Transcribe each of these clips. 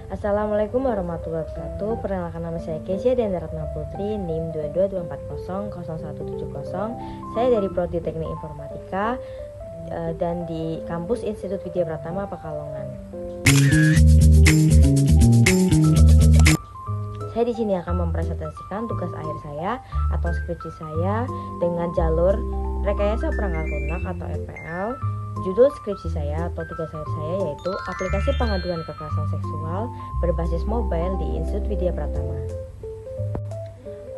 Assalamualaikum warahmatullahi wabarakatuh. Perkenalkan, nama saya Kezia Denda Ratna Putri, NIM 222400170. Saya dari Prodi Teknik Informatika dan di kampus Institut Widya Pratama Pekalongan. Saya di sini akan mempresentasikan tugas akhir saya atau skripsi saya dengan jalur rekayasa perangkat lunak atau RPL. Judul skripsi saya atau tugas akhir saya yaitu aplikasi pengaduan kekerasan seksual berbasis mobile di Institut Widya Pratama.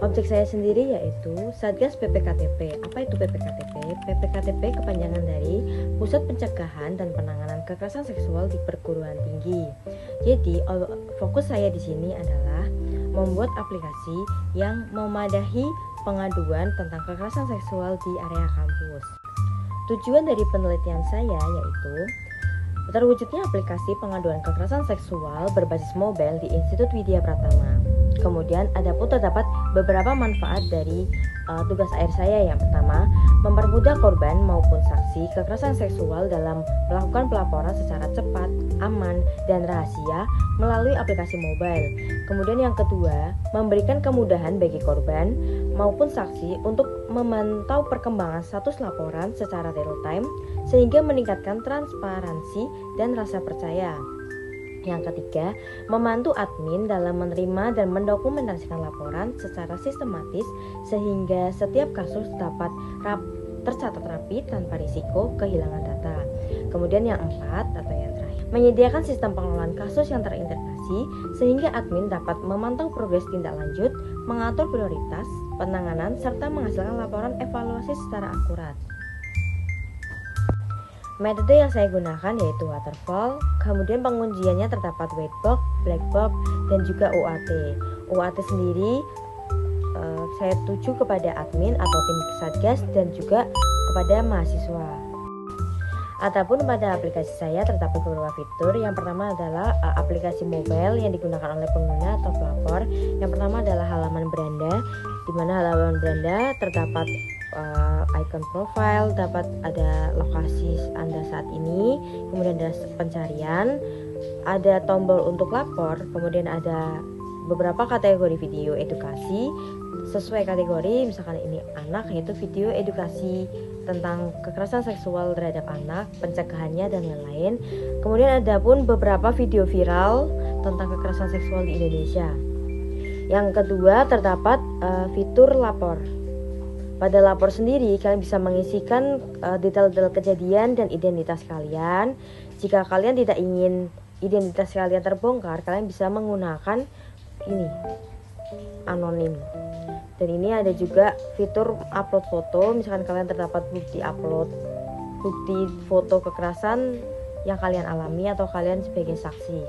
Objek saya sendiri yaitu Satgas PPKTP. Apa itu PPKTP? PPKTP kepanjangan dari Pusat Pencegahan dan Penanganan Kekerasan Seksual di Perguruan Tinggi. Jadi fokus saya di sini adalah membuat aplikasi yang memadahi pengaduan tentang kekerasan seksual di area kampus. Tujuan dari penelitian saya yaitu terwujudnya aplikasi pengaduan kekerasan seksual berbasis mobile di Institut Widya Pratama. Kemudian terdapat beberapa manfaat dari tugas akhir saya. Yang pertama, mempermudah korban maupun saksi kekerasan seksual dalam melakukan pelaporan secara cepat, aman, dan rahasia melalui aplikasi mobile. Kemudian yang kedua, memberikan kemudahan bagi korban maupun saksi untuk memantau perkembangan status laporan secara real time sehingga meningkatkan transparansi dan rasa percaya. Yang ketiga, membantu admin dalam menerima dan mendokumentasikan laporan secara sistematis sehingga setiap kasus dapat tercatat rapi tanpa risiko kehilangan data. Kemudian yang empat atau yang terakhir, menyediakan sistem pengelolaan kasus yang terintegrasi sehingga admin dapat memantau progres tindak lanjut, mengatur prioritas, penanganan, serta menghasilkan laporan evaluasi secara akurat. Metode yang saya gunakan yaitu waterfall, kemudian pengujiannya terdapat white box, black box, dan juga UAT. UAT sendiri saya tuju kepada admin atau tim Satgas dan juga kepada mahasiswa. Adapun pada aplikasi saya terdapat beberapa fitur. Yang pertama adalah aplikasi mobile yang digunakan oleh pengguna atau pelapor. Yang pertama adalah halaman beranda, di mana halaman beranda terdapat icon profile, dapat ada lokasi Anda saat ini, kemudian ada pencarian, ada tombol untuk lapor, kemudian ada beberapa kategori video edukasi sesuai kategori, misalkan ini anak, yaitu video edukasi tentang kekerasan seksual terhadap anak, pencegahannya dan lain-lain. Kemudian ada pun beberapa video viral tentang kekerasan seksual di Indonesia. Yang kedua terdapat fitur lapor. Pada lapor sendiri, kalian bisa mengisikan detail-detail kejadian dan identitas kalian. Jika kalian tidak ingin identitas kalian terbongkar, kalian bisa menggunakan ini, anonim. Dan ini ada juga fitur upload foto. Misalkan kalian terdapat bukti foto kekerasan yang kalian alami atau kalian sebagai saksi.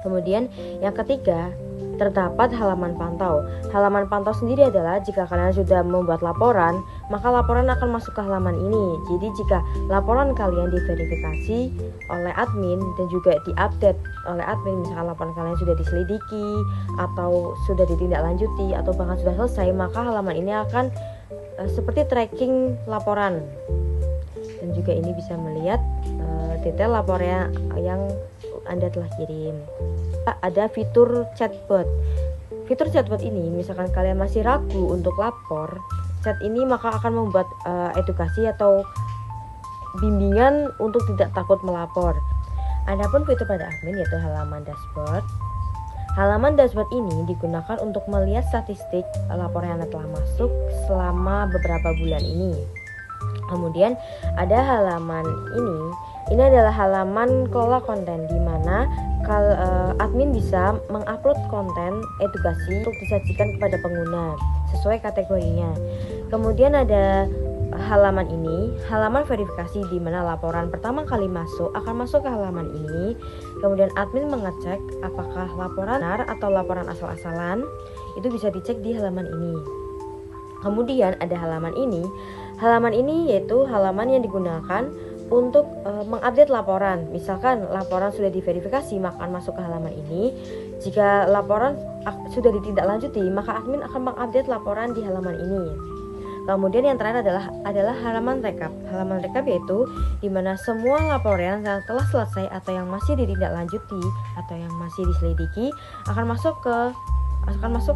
Kemudian yang ketiga, terdapat halaman pantau. Halaman pantau sendiri adalah jika kalian sudah membuat laporan, maka laporan akan masuk ke halaman ini. Jadi jika laporan kalian diverifikasi oleh admin dan juga diupdate oleh admin, misalkan laporan kalian sudah diselidiki atau sudah ditindaklanjuti atau bahkan sudah selesai, maka halaman ini akan seperti tracking laporan. Dan juga ini bisa melihat detail laporan yang Anda telah kirim. Ada fitur chatbot. Fitur chatbot ini, misalkan kalian masih ragu untuk lapor, chat ini maka akan membuat edukasi atau bimbingan untuk tidak takut melapor. Adapun fitur pada admin yaitu halaman dashboard. Halaman dashboard ini digunakan untuk melihat statistik laporan yang telah masuk selama beberapa bulan ini. Kemudian ada halaman ini adalah halaman kelola konten, di mana admin bisa mengupload konten edukasi untuk disajikan kepada pengguna sesuai kategorinya. Kemudian ada halaman ini, halaman verifikasi, di mana laporan pertama kali masuk akan masuk ke halaman ini. Kemudian admin mengecek apakah laporan benar atau laporan asal-asalan, itu bisa dicek di halaman ini. Kemudian ada halaman ini. Halaman ini yaitu halaman yang digunakan untuk mengupdate laporan. Misalkan laporan sudah diverifikasi, maka akan masuk ke halaman ini. Jika laporan sudah ditindaklanjuti, maka admin akan mengupdate laporan di halaman ini. Kemudian yang terakhir adalah halaman rekap. Halaman rekap yaitu di mana semua laporan yang telah selesai atau yang masih ditindaklanjuti atau yang masih diselidiki akan masuk ke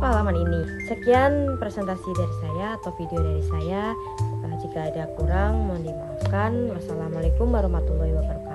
halaman ini. Sekian presentasi dari saya atau video dari saya. Jika ada kurang mohon dimaafkan. Wassalamualaikum warahmatullahi wabarakatuh.